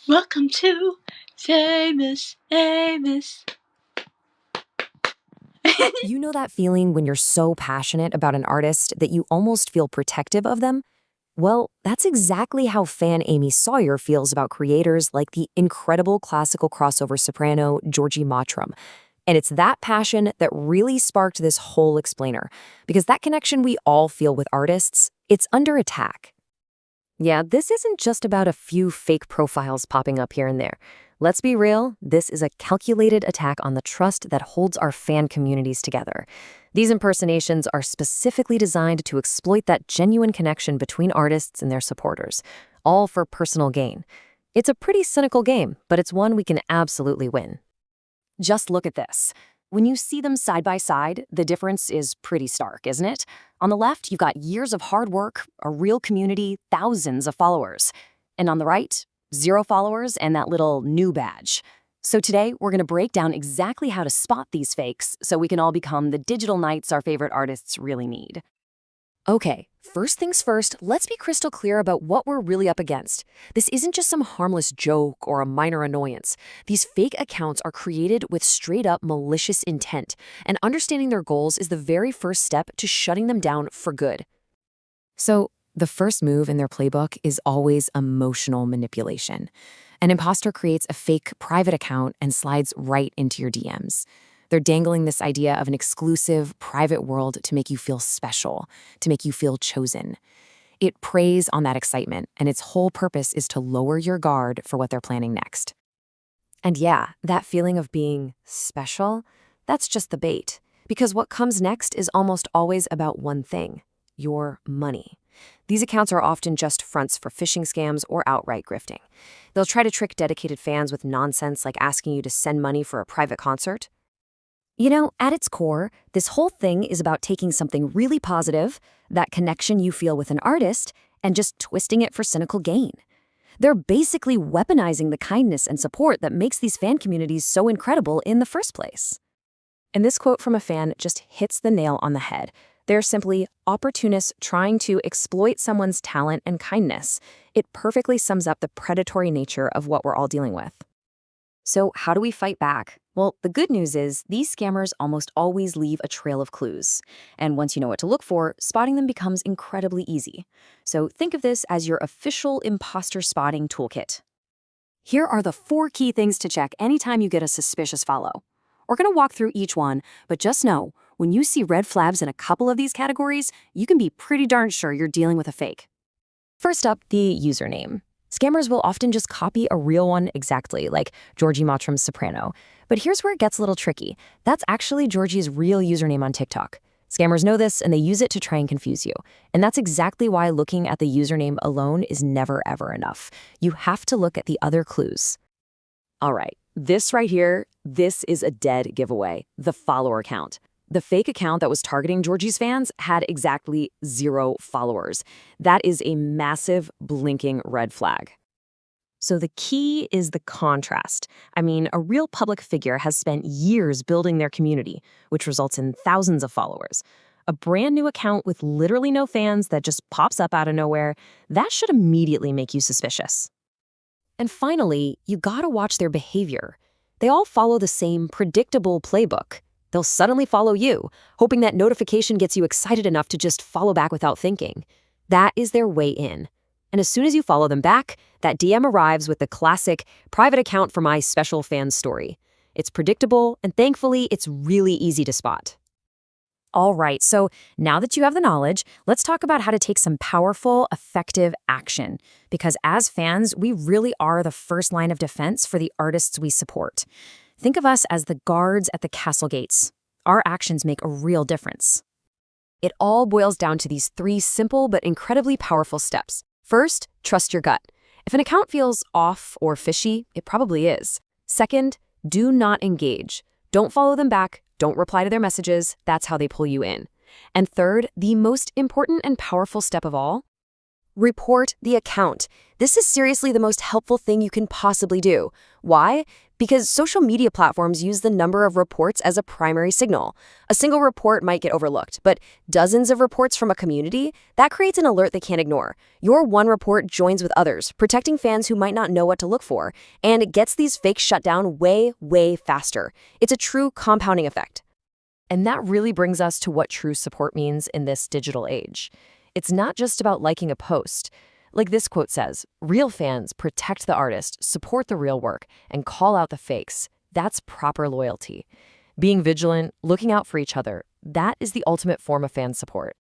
Welcome to Famous Amos. You know that feeling when you're so passionate about an artist that you almost feel protective of them? Well, that's exactly how fan Amy Sawyer feels about creators like the incredible classical crossover soprano Georgie Mottram. And it's that passion that really sparked this whole explainer, because that connection we all feel with artists, it's under attack. Yeah, this isn't just about a few fake profiles popping up here and there. Let's be real, this is a calculated attack on the trust that holds our fan communities together. These impersonations are specifically designed to exploit that genuine connection between artists and their supporters, all for personal gain. It's a pretty cynical game, but it's one we can absolutely win. Just look at this. When you see them side by side, the difference is pretty stark, isn't it? On the left, you've got years of hard work, a real community, thousands of followers. And on the right, 0 followers and that little new badge. So today, we're going to break down exactly how to spot these fakes so we can all become the digital knights our favorite artists really need. Okay, first things first, let's be crystal clear about what we're really up against. This isn't just some harmless joke or a minor annoyance. These fake accounts are created with straight-up malicious intent, and understanding their goals is the very first step to shutting them down for good. So, the first move in their playbook is always emotional manipulation. An imposter creates a fake private account and slides right into your DMs. They're dangling this idea of an exclusive, private world to make you feel special, to make you feel chosen. It preys on that excitement, and its whole purpose is to lower your guard for what they're planning next. And yeah, that feeling of being special, that's just the bait. Because what comes next is almost always about one thing: your money. These accounts are often just fronts for phishing scams or outright grifting. They'll try to trick dedicated fans with nonsense like asking you to send money for a private concert. You know, at its core, this whole thing is about taking something really positive, that connection you feel with an artist, and just twisting it for cynical gain. They're basically weaponizing the kindness and support that makes these fan communities so incredible in the first place. And this quote from a fan just hits the nail on the head. They're simply opportunists trying to exploit someone's talent and kindness. It perfectly sums up the predatory nature of what we're all dealing with. So how do we fight back? Well, the good news is these scammers almost always leave a trail of clues. And once you know what to look for, spotting them becomes incredibly easy. So think of this as your official imposter spotting toolkit. Here are the 4 key things to check anytime you get a suspicious follow. We're going to walk through each one, but just know, when you see red flags in a couple of these categories, you can be pretty darn sure you're dealing with a fake. First up, the username. Scammers will often just copy a real one exactly, like Georgie Mottram's soprano. But here's where it gets a little tricky. That's actually Georgie's real username on TikTok. Scammers know this, and they use it to try and confuse you. And that's exactly why looking at the username alone is never, ever enough. You have to look at the other clues. All right, this right here, this is a dead giveaway, the follower count. The fake account that was targeting Georgie's fans had exactly 0 followers. That is a massive, blinking red flag. So the key is the contrast. I mean, a real public figure has spent years building their community, which results in thousands of followers. A brand new account with literally no fans that just pops up out of nowhere, that should immediately make you suspicious. And finally, you gotta watch their behavior. They all follow the same predictable playbook. They'll suddenly follow you, hoping that notification gets you excited enough to just follow back without thinking. That is their way in. And as soon as you follow them back, that DM arrives with the classic private account for my special fans story. It's predictable, and thankfully, it's really easy to spot. All right, so now that you have the knowledge, let's talk about how to take some powerful, effective action. Because as fans, we really are the first line of defense for the artists we support. Think of us as the guards at the castle gates. Our actions make a real difference. It all boils down to these 3 simple but incredibly powerful steps. First, trust your gut. If an account feels off or fishy, it probably is. Second, do not engage. Don't follow them back. Don't reply to their messages. That's how they pull you in. And third, the most important and powerful step of all, Report the account. This is seriously the most helpful thing you can possibly do. Why? Because social media platforms use the number of reports as a primary signal. A single report might get overlooked, but dozens of reports from a community, that creates an alert they can't ignore. Your one report joins with others, protecting fans who might not know what to look for, and it gets these fakes shut down way, way faster. It's a true compounding effect. And that really brings us to what true support means in this digital age. It's not just about liking a post. Like this quote says, real fans protect the artist, support the real work, and call out the fakes. That's proper loyalty. Being vigilant, looking out for each other, that is the ultimate form of fan support.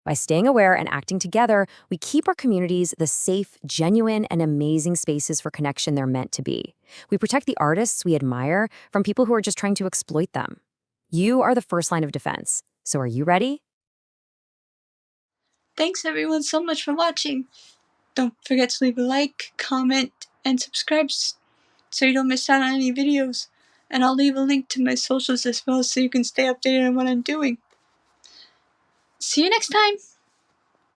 By staying aware and acting together, we keep our communities the safe, genuine, and amazing spaces for connection they're meant to be. We protect the artists we admire from people who are just trying to exploit them. You are the first line of defense. So are you ready? Thanks everyone so much for watching. Don't forget to leave a like, comment, and subscribe so you don't miss out on any videos. And I'll leave a link to my socials as well so you can stay updated on what I'm doing. See you next time!